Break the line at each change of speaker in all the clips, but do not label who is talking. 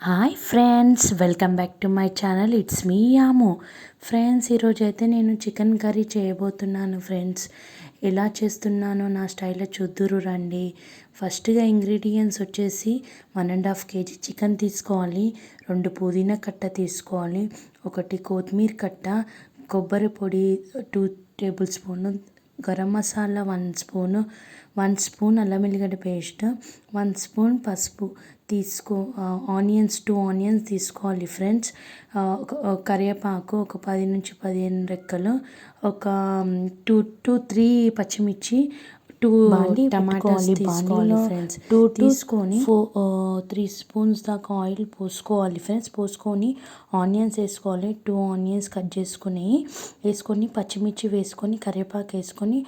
Hi friends, welcome back to my channel. It's me Yamu. Friends, ఈరోజు అయితే నేను chicken curry చేయబోతున్నాను. ఫ్రెండ్స్, ఎలా చేస్తున్నానో నా స్టైల్లో చూద్దురు రండి. ఫస్ట్గా ఇంగ్రీడియంట్స్ వచ్చేసి 1.5 kg చికెన్ తీసుకోవాలి, 2 పుదీనా కట్ట తీసుకోవాలి, 1 కొత్తిమీర కట్ట, కొబ్బరి పొడి 2 table spoon, garam masala 1 spoon, 1 spoon అల్లం వెల్లిగడ్డ పేస్ట్, 1 స్పూన్ పసుపు ఆనియన్స్ 2 ఆనియన్స్ తీసుకోవాలి. ఫ్రెండ్స్, కరివేపాకు ఒక 10 నుంచి 15 రెక్కలు, ఒక 2-3 పచ్చిమిర్చి, 2 టమాటాస్ తీసుకోవాలి. ఫ్రెండ్స్, 2 తీసుకొని 3 స్పూన్స్ దాకా ఆయిల్ పోసుకోవాలి. ఫ్రెండ్స్, పోసుకొని ఆనియన్స్ వేసుకోవాలి. 2 ఆనియన్స్ కట్ వేసుకొని పచ్చిమిర్చి వేసుకొని కరివేపాకు వేసుకొని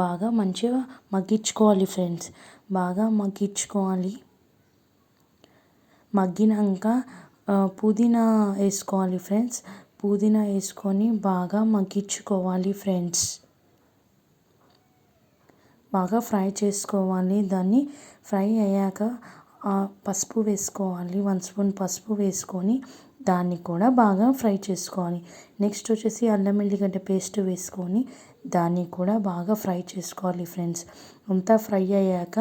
బాగా మంచిగా మగ్గించుకోవాలి. ఫ్రెండ్స్, బాగా మగ్గించుకోవాలి. మగ్గినాక పుదీనా వేసుకోవాలి. ఫ్రెండ్స్, పుదీనా వేసుకొని బాగా మగ్గించుకోవాలి. ఫ్రెండ్స్, బాగా ఫ్రై చేసుకోవాలి. దాన్ని ఫ్రై అయ్యాక పసుపు వేసుకోవాలి. 1 స్పూన్ పసుపు వేసుకొని దాన్ని కూడా బాగా ఫ్రై చేసుకోవాలి. నెక్స్ట్ వచ్చేసి అల్లం వెల్లిగడ్డ పేస్ట్ వేసుకొని దాన్ని కూడా బాగా ఫ్రై చేసుకోవాలి. ఫ్రెండ్స్, అంతా ఫ్రై అయ్యాక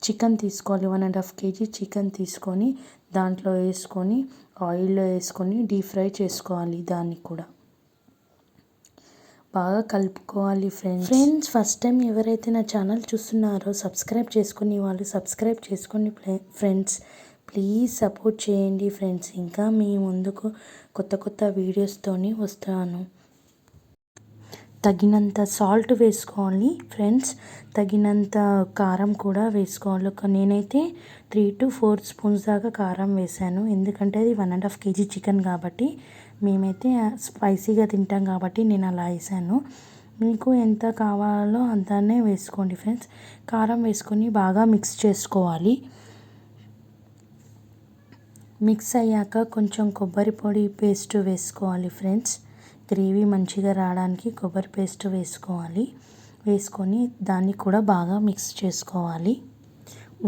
చికెన్ తీసుకోవాలి. 1.5 kg చికెన్ తీసుకొని దాంట్లో వేసుకొని ఆయిల్లో వేసుకొని డీప్ ఫ్రై చేసుకోవాలి. దాన్ని కూడా బాగా కలుపుకోవాలి. ఫ్రెండ్స్, ఫస్ట్ టైం ఎవరైతే నా ఛానల్ చూస్తున్నారో సబ్స్క్రైబ్ చేసుకుని వాళ్ళు సబ్స్క్రైబ్ చేసుకోండి. ఫ్రెండ్స్, ప్లీజ్ సపోర్ట్ చేయండి. ఫ్రెండ్స్, ఇంకా మీ ముందుకు కొత్త వీడియోస్తోని వస్తాను. తగినంత సాల్ట్ వేసుకోవాలి. ఫ్రెండ్స్, తగినంత కారం కూడా వేసుకోవాలి. నేనైతే 3 to 4 స్పూన్స్ దాకా కారం వేసాను. ఎందుకంటే అది 1.5 kg చికెన్ కాబట్టి మేమైతే స్పైసీగా తింటాం కాబట్టి నేను అలా వేసాను. మీకు ఎంత కావాలో అంతానే వేసుకోండి. ఫ్రెండ్స్, కారం వేసుకొని బాగా మిక్స్ చేసుకోవాలి. మిక్స్ అయ్యాక కొంచెం కొబ్బరి పొడి పేస్ట్ వేసుకోవాలి. ఫ్రెండ్స్, గ్రేవీ మంచిగా రావడానికి కొబ్బరి పేస్ట్ వేసుకొని దాన్ని కూడా బాగా మిక్స్ చేసుకోవాలి.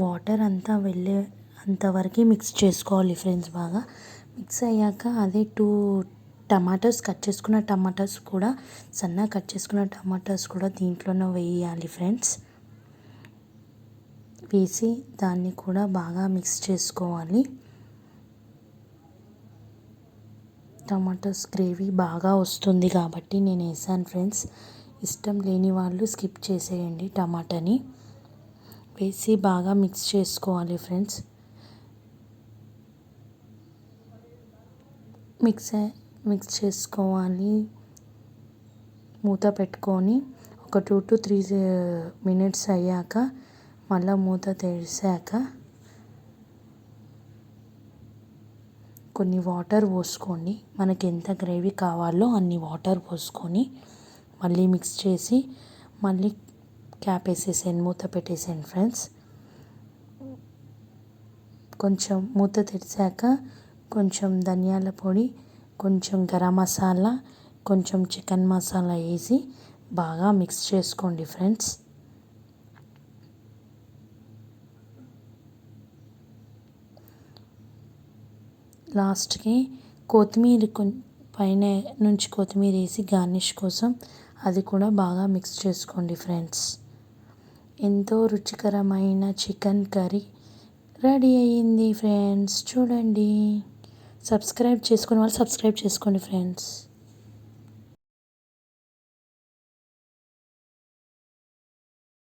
వాటర్ అంతా వెళ్ళే అంతవరకు మిక్స్ చేసుకోవాలి. ఫ్రెండ్స్, బాగా మిక్స్ అయ్యాక అదే 2 టమాటాస్ కట్ చేసుకున్న టమాటాస్ కూడా సన్నగా కట్ చేసుకున్న టమాటాస్ కూడా దీంట్లోనే వేయాలి. ఫ్రెండ్స్, వేసి దాన్ని కూడా బాగా మిక్స్ చేసుకోవాలి. టమాటోస్ గ్రేవీ బాగా వస్తుంది కాబట్టి నేను వేసాను. ఫ్రెండ్స్, ఇష్టం లేని వాళ్ళు స్కిప్ చేసేయండి. టమాటాని వేసి బాగా మిక్స్ చేసుకోవాలి. ఫ్రెండ్స్, మిక్స్ చేసుకోవాలి. మూత పెట్టుకొని ఒక 2 to 3 మినిట్స్ అయ్యాక మళ్ళీ మూత తెరిసాక కొన్ని వాటర్ పోసుకోండి. మనకి ఎంత గ్రేవీ కావాలో అన్ని వాటర్ పోసుకొని మళ్ళీ మిక్స్ చేసి మళ్ళీ క్యాప్ వేసేసాను, మూత పెట్టేసాను. ఫ్రెండ్స్, కొంచెం మూత తెరిచాక కొంచెం ధనియాల పొడి, కొంచెం గరం మసాలా, కొంచెం చికెన్ మసాలా వేసి బాగా మిక్స్ చేసుకోండి. ఫ్రెండ్స్, లాస్ట్కి కొత్తిమీర పైన నుంచి కొత్తిమీర వేసి గార్నిష్ కోసం అది కూడా బాగా మిక్స్ చేసుకోండి. ఫ్రెండ్స్, ఎంతో రుచికరమైన చికెన్ కర్రీ రెడీ అయ్యింది. ఫ్రెండ్స్, చూడండి. సబ్స్క్రైబ్ చేసుకునే వాళ్ళు సబ్స్క్రైబ్ చేసుకోండి. ఫ్రెండ్స్.